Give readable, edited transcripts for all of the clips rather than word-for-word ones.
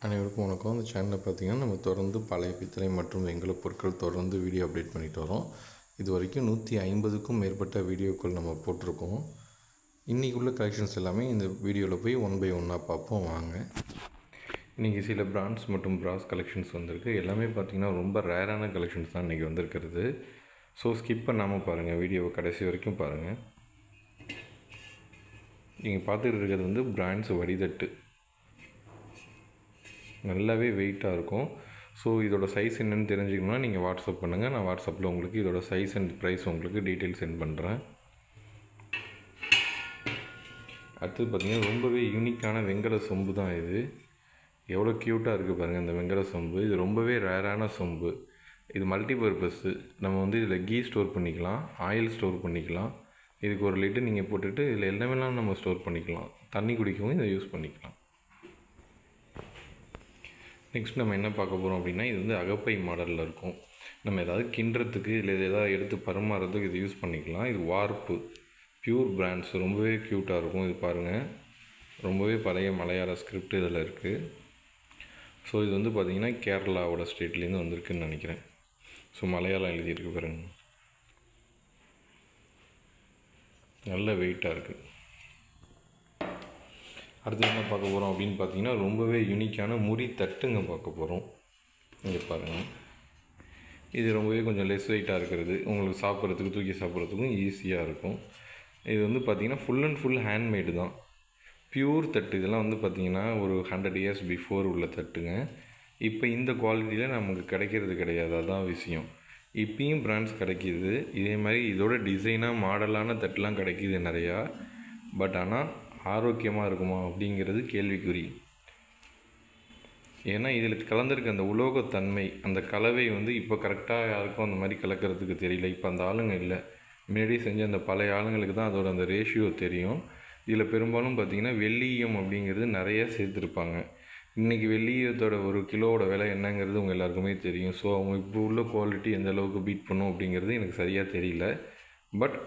அனைவருக்கும் வணக்கம். இந்த சேனலில் பார்த்திங்கன்னா நம்ம தொடர்ந்து பழைய பித்தளை மற்றும் வெண்கல பொருட்கள் தொடர்ந்து வீடியோ அப்டேட் பண்ணிட்டு வரோம். இது வரைக்கும் 150க்கும் மேற்பட்ட வீடியோக்கள் நம்ம போட்டிருக்கோம். இன்றைக்கி உள்ள கலெக்ஷன்ஸ் எல்லாமே இந்த வீடியோவில் போய் ஒன் பை ஒன்னாக பார்ப்போம் வாங்க. இன்றைக்கி சில பிராண்ட்ஸ் மற்றும் பிராஸ் கலெக்ஷன்ஸ் வந்திருக்கு. எல்லாமே பார்த்திங்கன்னா ரொம்ப ரேரான கலெக்ஷன்ஸ் தான் இன்றைக்கி வந்திருக்கிறது. ஸோ ஸ்கிப் பண்ணாமல் பாருங்கள், வீடியோவை கடைசி வரைக்கும் பாருங்கள். நீங்கள் பார்த்துட்டு இருக்கிறது பிராண்ட்ஸ் வடிதட்டு நல்லாவே வெயிட்டாக இருக்கும். ஸோ இதோட சைஸ் என்னென்னு தெரிஞ்சுக்கணுன்னா நீங்கள் வாட்ஸ்அப் பண்ணுங்கள். நான் வாட்ஸ்அப்பில் உங்களுக்கு இதோட சைஸ் அண்ட் ப்ரைஸ் உங்களுக்கு டீட்டெயில் சென்ட் பண்ணுறேன். அடுத்தது பார்த்திங்கன்னா ரொம்பவே யூனிக்கான வெங்கல சொம்பு தான் இது. எவ்வளோ க்யூட்டாக இருக்குது பாருங்கள் இந்த வெங்கல சொம்பு. இது ரொம்பவே ரேரான சொம்பு. இது மல்டிபர்பஸ்ஸு. நம்ம இதில் கீ ஸ்டோர் பண்ணிக்கலாம், ஆயில் ஸ்டோர் பண்ணிக்கலாம். இதுக்கு ஒரு லிட்டு நீங்கள் போட்டுட்டு இதில் எல்லாமேலாம் நம்ம ஸ்டோர் பண்ணிக்கலாம். தண்ணி குடிக்கவும் இதை யூஸ் பண்ணிக்கலாம். நெக்ஸ்ட் நம்ம என்ன பார்க்க போகிறோம் அப்படின்னா, இது அகப்பை மாடலில் இருக்கும். நம்ம ஏதாவது கிண்டுறதுக்கு இல்லை எதாவது எடுத்து பரிமாறதுக்கு இது யூஸ் பண்ணிக்கலாம். இது வார்ப்பு பியூர் பிராண்ட்ஸ், ரொம்பவே க்யூட்டாக இருக்கும். இது பாருங்கள், ரொம்பவே பழைய மலையாள ஸ்கிரிப்ட் இதில் இருக்குது. ஸோ இது பார்த்திங்கன்னா கேரளாவோட ஸ்டேட்லேருந்து வந்திருக்குன்னு நினைக்கிறேன். ஸோ மலையாளம் எழுதியிருக்கு பாருங்கள், நல்ல வெயிட்டாக இருக்குது. அடுத்து என்ன பார்க்க போகிறோம் அப்படின்னு பார்த்தீங்கன்னா, ரொம்பவே யூனிக்கான முறி தட்டுங்க பார்க்க போகிறோம். இங்கே பாருங்கள், இது ரொம்பவே கொஞ்சம் லெஸ் வெயிட்டாக இருக்கிறது. உங்களுக்கு சாப்பிட்றதுக்கு தூக்கி சாப்பிட்றதுக்கும் ஈஸியாக இருக்கும். இது பார்த்திங்கன்னா ஃபுல் அண்ட் ஃபுல் ஹேண்ட்மேடு தான், பியூர் தட்டு. இதெல்லாம் பார்த்திங்கன்னா ஒரு 100 இயர்ஸ் பிஃபோர் உள்ள தட்டுங்க. இப்போ இந்த குவாலிட்டியில் நமக்கு கிடைக்கிறது கிடையாது, அதுதான் விஷயம். இப்பயும் பிராண்ட்ஸ் கிடைக்கிது. இதே மாதிரி இதோட டிசைனாக மாடலான தட்டுலாம் கிடைக்கிது நிறையா. பட் ஆனால் ஆரோக்கியமாக இருக்குமா அப்படிங்கிறது கேள்விக்குறி. ஏன்னா இதில் கலந்துருக்க அந்த உலோகத்தன்மை, அந்த கலவை இப்போ கரெக்டாக யாருக்கும் அந்த மாதிரி கலக்கிறதுக்கு தெரியல. இப்போ அந்த ஆளுங்க இல்லை, முன்னாடி செஞ்ச அந்த பழைய ஆளுங்களுக்கு தான் அதோட அந்த ரேஷியோ தெரியும். இதில் பெரும்பாலும் பார்த்திங்கன்னா வெள்ளீயம் அப்படிங்கிறது நிறைய சேர்த்துருப்பாங்க. இன்றைக்கி வெள்ளீயத்தோட ஒரு கிலோவோட விலை என்னங்கிறது உங்கள் எல்லாருக்குமே தெரியும். ஸோ அவங்க இப்போ உள்ள குவாலிட்டி எந்த அளவுக்கு பீட் பண்ணும் அப்படிங்கிறது எனக்கு சரியாக தெரியல. பட்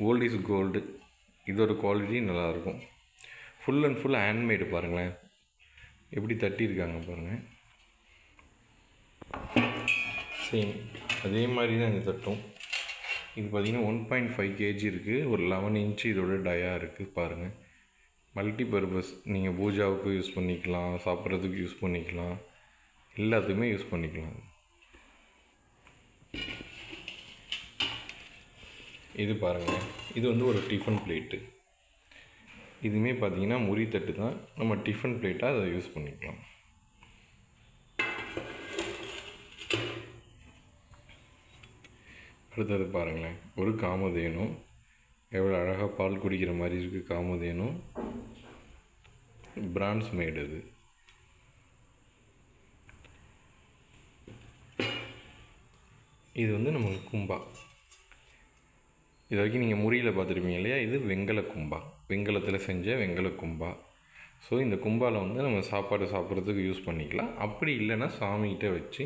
கோல்டு இஸ் கோல்டு, இதோட குவாலிட்டி நல்லாயிருக்கும். Full and full handmade. பாருங்களேன் எப்படி தட்டியிருக்காங்க பாருங்கள். சேம் அதே மாதிரி தான் இந்த தட்டும். இது பார்த்திங்கன்னா 1.5 kg இருக்குது. ஒரு 11 இன்ச்சு இதோட டயா இருக்குது பாருங்கள். மல்டி பர்பஸ், நீங்கள் பூஜாவுக்கு யூஸ் பண்ணிக்கலாம், சாப்பிட்றதுக்கு யூஸ் பண்ணிக்கலாம், எல்லாத்துக்குமே யூஸ் பண்ணிக்கலாம். இது பாருங்கள், இது ஒரு டிஃபன் பிளேட்டு. இதுவுமே பார்த்திங்கன்னா முறி தட்டு தான், நம்ம டிஃபன் பிளேட்டாக அதை யூஸ் பண்ணிக்கலாம். அடுத்தது பாருங்களேன், ஒரு காமதேனும். எவ்வளோ அழகாக பால் குடிக்கிற மாதிரி இருக்குது காமதேனும். பிராண்ட்ஸ் மேடு இது. இது நமக்கு கும்பா. இது வரைக்கும் நீங்கள் முறியில் பார்த்துருப்பீங்க இல்லையா, இது வெங்கல கும்பா, வெங்கலத்தில் செஞ்ச வெங்கல கும்பா. ஸோ இந்த கும்பாவில் நம்ம சாப்பாடு சாப்பிட்றதுக்கு யூஸ் பண்ணிக்கலாம். அப்படி இல்லைன்னா சாமிகிட்ட வச்சு,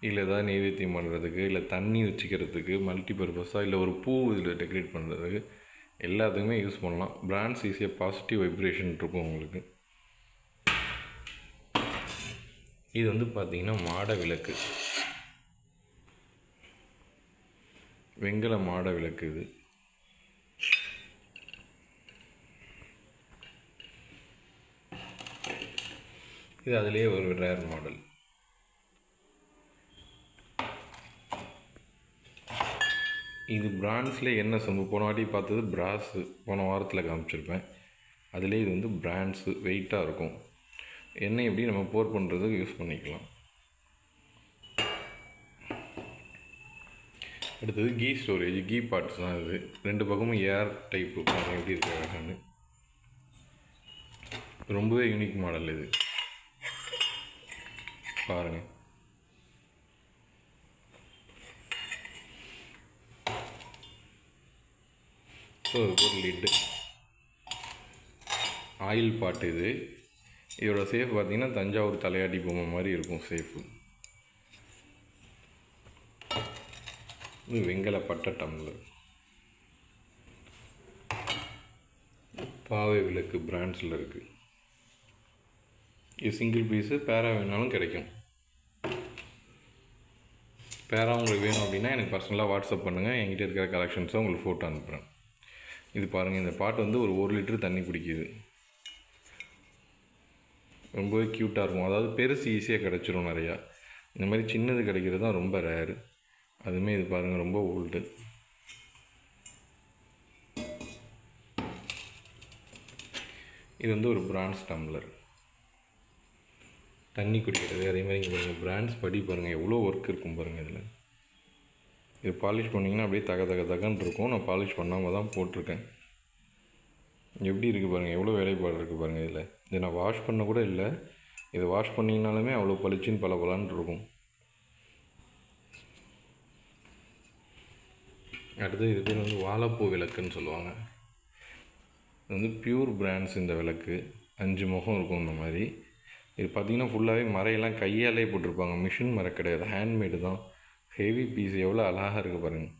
இல்லை ஏதாவது நைவேத்தியம் பண்ணுறதுக்கு, இல்லை தண்ணி வச்சுக்கிறதுக்கு, மல்டி பர்பஸாக, இல்லை ஒரு பூ இதில் டெக்கரேட் பண்ணுறதுக்கு, எல்லாத்துக்குமே யூஸ் பண்ணலாம். பிராண்ட்ஸ் ஈஸியாக பாசிட்டிவ் வைப்ரேஷன் இருக்கும் உங்களுக்கு. இது பார்த்திங்கன்னா மாட விளக்கு, வெங்கல மாட விளக்கு. இது அதிலே ஒரு ரேர் மாடல். இது பிராண்ட்ஸில் என்ன சொம்பு, போன வாட்டி பார்த்தது பிராஸு, போன வாரத்தில் காமிச்சிருப்பேன். அதிலே இது பிராண்ட்ஸு, வெயிட்டாக இருக்கும். எண்ணெய் எப்படி நம்ம போர் பண்ணுறதுக்கு யூஸ் பண்ணிக்கலாம். அடுத்தது கீ ஸ்டோரேஜ், கீ பார்ட்ஸ் தான் இது. 2 பக்கமும் ஏர் டைப்பு. பாருங்கள் எப்படி இருக்காங்கன்னு. ரொம்பவே யூனிக் மாடல் இது பாருங்கள். ஸோ இதுக்கு ஒரு லிட்டு, ஆயில் பாட்டு இது. இதோட சேஃப் பார்த்திங்கன்னா தஞ்சாவூர் தலையாட்டி பொம்மை மாதிரி இருக்கும் சேஃபு. இது வெங்கல பட்டை டம்ளர். பாவை விளக்கு பிராண்ட்ஸில் இருக்குது. இது சிங்கிள் பீஸு, பேரா வேணாலும் கிடைக்கும். பேரா உங்களுக்கு வேணும் அப்படின்னா எனக்கு பர்சனலாக வாட்ஸ்அப் பண்ணுங்கள். என்கிட்ட இருக்கிற கலெக்ஷன்ஸை உங்களுக்கு ஃபோட்டோ அனுப்புகிறேன். இது பாருங்கள், இந்த பாட் வந்து ஒரு 1 லிட்டர் தண்ணி பிடிக்குது. ரொம்பவே க்யூட்டாக இருக்கும். அதாவது பெருசு ஈஸியாக கிடச்சிரும் நிறையா. இந்த மாதிரி சின்னது கிடைக்கிறது தான் ரொம்ப ரேரு. அதுவுமே இது பாருங்கள், ரொம்ப ஓல்டு. இது வந்து ஒரு பிரான்ஸ் டம்ளர், தண்ணி குடிக்கிறது. அதே மாதிரி இங்கே பாருங்கள், பிரான்ஸ் படி பாருங்கள் எவ்வளோ ஒர்க் இருக்கும் பாருங்கள். இதில் இது பாலிஷ் பண்ணிங்கன்னா அப்படியே தகன்னு இருக்கும். நான் பாலிஷ் பண்ணாமல் தான் போட்டிருக்கேன். எப்படி இருக்குது பாருங்கள், எவ்வளோ வேலைப்பாடு இருக்குது பாருங்கள். இதை நான் வாஷ் பண்ண கூட இல்லை. இதை வாஷ் பண்ணிங்கனாலுமே அவ்வளோ பளிச்சின்னு பளபளன்னு இருக்கும். அடுத்து இது பேர் வந்து வாழைப்பூ விளக்குன்னு சொல்லுவாங்க. இது வந்து பியூர் பிராண்ட்ஸ். இந்த விளக்கு 5 முகம் இருக்கும். இந்த மாதிரி இது பார்த்திங்கன்னா ஃபுல்லாகவே மரையெல்லாம் கையாலே போட்டிருப்பாங்க. மிஷின் மர கிடையாது, ஹேண்ட்மேடு தான். ஹெவி பீஸ் எவ்வளோ அழகாக இருக்குது பாருங்கள்.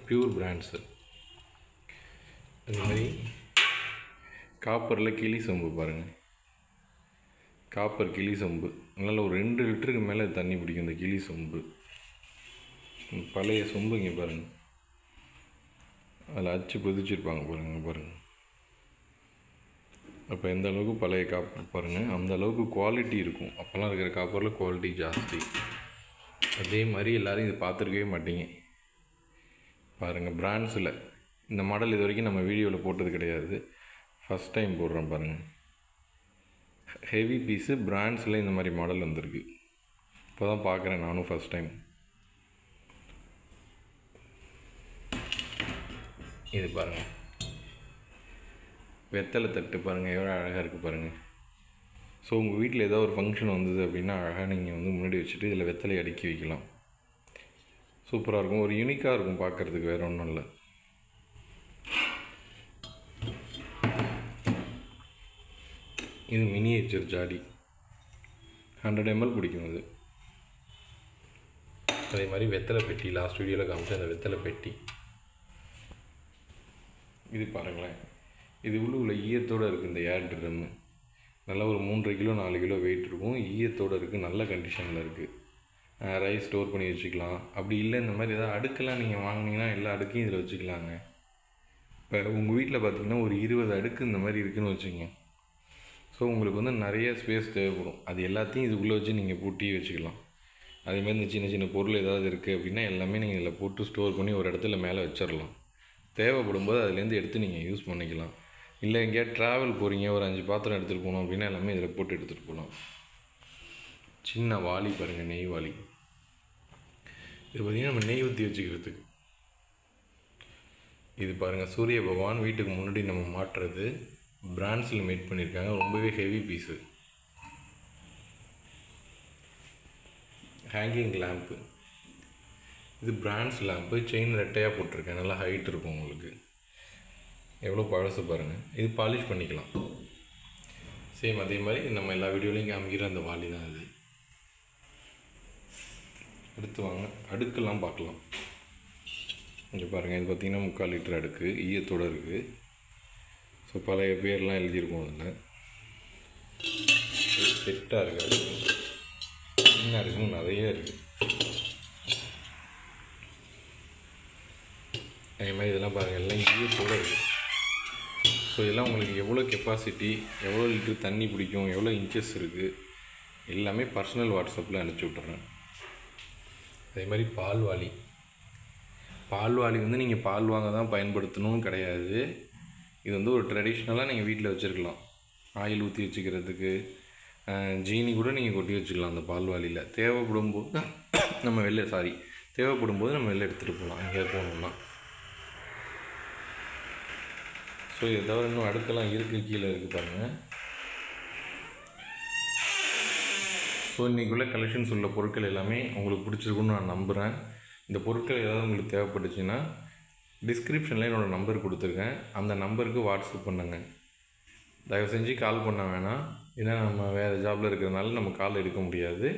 Pure brands. அது மாதிரி காப்பரில் கிளி சொம்பு பாருங்கள். காப்பர் கிளி சொம்பு அதனால் ஒரு 2 லிட்டருக்கு மேலே தண்ணி பிடிக்கும் இந்த கிளி சொம்பு. பழைய சொம்பு இங்கே பாருங்கள், அதில் அச்சு பதிச்சிருப்பாங்க பாருங்கள். அப்போ எந்த அளவுக்கு பழைய காப்பர் பாருங்கள், அந்த அளவுக்கு குவாலிட்டி இருக்கும். அப்போல்லாம் இருக்கிற காப்பரில் குவாலிட்டி ஜாஸ்தி. அதே மாதிரி எல்லோரும் இதை பார்த்துருக்கவே மாட்டீங்க பாருங்கள். பிராண்ட்ஸில் இந்த மாடல் இது வரைக்கும் நம்ம வீடியோவில் போட்டது கிடையாது, ஃபஸ்ட் டைம் போடுறோம் பாருங்கள். ஹெவி பீஸு பிராண்ட்ஸில் இந்த மாதிரி மாடல் வந்திருக்கு. இப்போ தான் பார்க்குறேன் நானும் ஃபஸ்ட் டைம். இது பாருங்கள், வெத்தலை தட்டு பாருங்கள் எவ்வளோ அழகாக இருக்குது பாருங்கள். ஸோ உங்கள் வீட்டில் ஏதோ ஒரு ஃபங்க்ஷன் வந்தது அப்படின்னா அழகாக நீங்கள் வந்து முன்னாடி வச்சுட்டு இதில் வெத்தலை அடுக்கி வைக்கலாம். சூப்பராக இருக்கும், ஒரு யூனிக்காக இருக்கும் பார்க்குறதுக்கு, வேறு ஒன்றும் இல்லை. இது மினியேச்சர் ஜாடி, 100 ml பிடிக்கும் அது. அதே மாதிரி வெத்தலை பெட்டி, லாஸ்ட் வீடியோவில் காமிச்சு அந்த வெத்தலை பெட்டி. இது பாருங்களேன், இது உள்ள ஈயத்தோடு இருக்குது. இந்த ஏர் ட்ரம்மு நல்லா ஒரு 3 கிலோ 4 கிலோ வெயிட் இருக்கும். ஈயத்தோடு இருக்குது, நல்ல கண்டிஷனில் இருக்குது. ரைஸ் ஸ்டோர் பண்ணி வச்சுக்கலாம். அப்படி இல்லை இந்த மாதிரி ஏதாவது அடுக்கெல்லாம் நீங்கள் வாங்கினீங்கன்னா எல்லா அடுக்கையும் இதில் வச்சுக்கலாங்க. இப்போ உங்கள் வீட்டில் பார்த்திங்கன்னா ஒரு 20 அடுக்கு இந்த மாதிரி இருக்குதுன்னு வச்சுக்கோங்க. ஸோ உங்களுக்கு வந்து நிறைய ஸ்பேஸ் தேவைப்படும். அது எல்லாத்தையும் இதுக்குள்ளே வச்சு நீங்கள் பூட்டி வச்சுக்கலாம். அதேமாதிரி இந்த சின்ன சின்ன பொருள் ஏதாவது இருக்குது அப்படின்னா எல்லாமே நீங்கள் இதில் போட்டு ஸ்டோர் பண்ணி ஒரு இடத்துல மேலே வச்சிடலாம். தேவைப்படும் போது அதுலேருந்து எடுத்து நீங்கள் யூஸ் பண்ணிக்கலாம். இல்லை எங்கேயாவது ட்ராவல் போகிறீங்க, ஒரு 5 பாத்திரம் எடுத்துகிட்டு போகணும் அப்படின்னா எல்லாமே இதில் போட்டு எடுத்துகிட்டு போகலாம். சின்ன வாளி பாருங்கள், நெய் வாளி. இது பார்த்திங்கன்னா நம்ம நெய் ஊற்றி வச்சுக்கிறதுக்கு. இது பாருங்கள், சூரிய பகவான் வீட்டுக்கு முன்னாடி நம்ம மாட்டுறது. பிராண்ட்ஸில் மேட் பண்ணியிருக்காங்க, ரொம்பவே ஹெவி பீஸு. ஹேங்கிங் லேம்ப்பு, இது பிராண்ட்ஸ் லேம்ப்பு. செயின் ரெட்டையாக போட்டிருக்கேன், நல்லா ஹைட் இருக்கும் உங்களுக்கு. எவ்வளோ பழசு பாருங்கள். இது பாலிஷ் பண்ணிக்கலாம். சேம் அதே மாதிரி நம்ம எல்லா வீடியோலையும் காமிக்கிற அந்த வாளி தான் அது. அடுத்து வாங்க அடுக்கெல்லாம் பார்க்கலாம். இங்கே பாருங்கள், இது பார்த்திங்கன்னா 3/4 லிட்டர் அடுக்கு, ஈயத்தோடு இருக்குது. ஸோ பழைய பேர்லாம் எழுதியிருக்கும் அதில். செட்டாக இருக்குது அடுக்கு, என்ன இருக்குன்னு நிறைய இருக்குது. அதே மாதிரி இதெல்லாம் பாருங்கள், எல்லாம் ஈயத்தோடு இருக்குது. ஸோ இதெல்லாம் உங்களுக்கு எவ்வளோ கெப்பாசிட்டி, எவ்வளோ லிட்டர் தண்ணி பிடிக்கும், எவ்வளோ இன்ச்சஸ் இருக்குது, எல்லாமே பர்சனல் வாட்ஸ்அப்பில் அனுப்பிச்சி விட்டுறேன். அதே மாதிரி பால்வாளி. பால்வாளி வந்து நீங்கள் பால் வாங்க தான் பயன்படுத்தணும்னு கிடையாது. இது வந்து ஒரு ட்ரெடிஷ்னலாக நீங்கள் வீட்டில் வச்சுருக்கலாம். ஆயில் ஊற்றி வச்சுக்கிறதுக்கு, ஜீனி கூட நீங்கள் கொட்டி வச்சுக்கலாம் அந்த பால்வாளியில். தேவைப்படும் போது நம்ம வெளில எடுத்துகிட்டு போகலாம் எங்கேயாவது போகணுன்னா. ஸோ இதை தவிர இன்னும் அடுக்கெல்லாம் இருக்குது, கீழே இருக்குது பாருங்கள். ஸோ இன்றைக்குள்ள கலெக்ஷன்ஸ் உள்ள பொருட்கள் எல்லாமே உங்களுக்கு பிடிச்சிருக்குன்னு நான் நம்புகிறேன். இந்த பொருட்கள் ஏதாவது உங்களுக்கு தேவைப்பட்டுச்சுன்னா டிஸ்கிரிப்ஷனில் என்னோடய நம்பர் கொடுத்துருக்கேன், அந்த நம்பருக்கு வாட்ஸ்அப் பண்ணுங்கள். தயவு செஞ்சு கால் பண்ண வேணாம், ஏன்னா நம்ம வேறு ஜாபில் இருக்கிறதுனால நம்ம கால் எடுக்க முடியாது.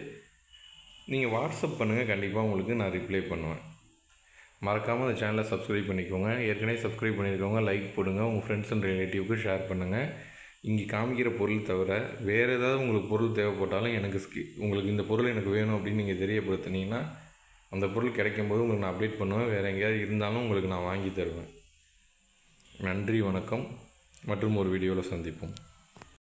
நீங்கள் வாட்ஸ்அப் பண்ணுங்கள், கண்டிப்பாக உங்களுக்கு நான் ரிப்ளை பண்ணுவேன். மறக்காமல் அந்த சேனலை சப்ஸ்கிரைப் பண்ணிக்கோங்க. ஏற்கனவே சப்ஸ்கிரைப் பண்ணியிருக்கவங்க லைக் போடுங்க, உங்கள் ஃப்ரெண்ட்ஸ் அண்ட் ரிலேட்டிவ்க்கு ஷேர் பண்ணுங்கள். இங்கே காமிக்கிற பொருள் தவிர வேறு ஏதாவது உங்களுக்கு பொருள் தேவைப்பட்டாலும் எனக்கு உங்களுக்கு இந்த பொருள் எனக்கு வேணும் அப்படின்னு நீங்கள் தெரியப்படுத்துனீங்கன்னா அந்த பொருள் கிடைக்கும்போது உங்களுக்கு நான் அப்டேட் பண்ணுவேன். வேறு எங்கேயாவது இருந்தாலும் உங்களுக்கு நான் வாங்கி தருவேன். நன்றி, வணக்கம். மற்றும் ஒரு வீடியோவில் சந்திப்போம்.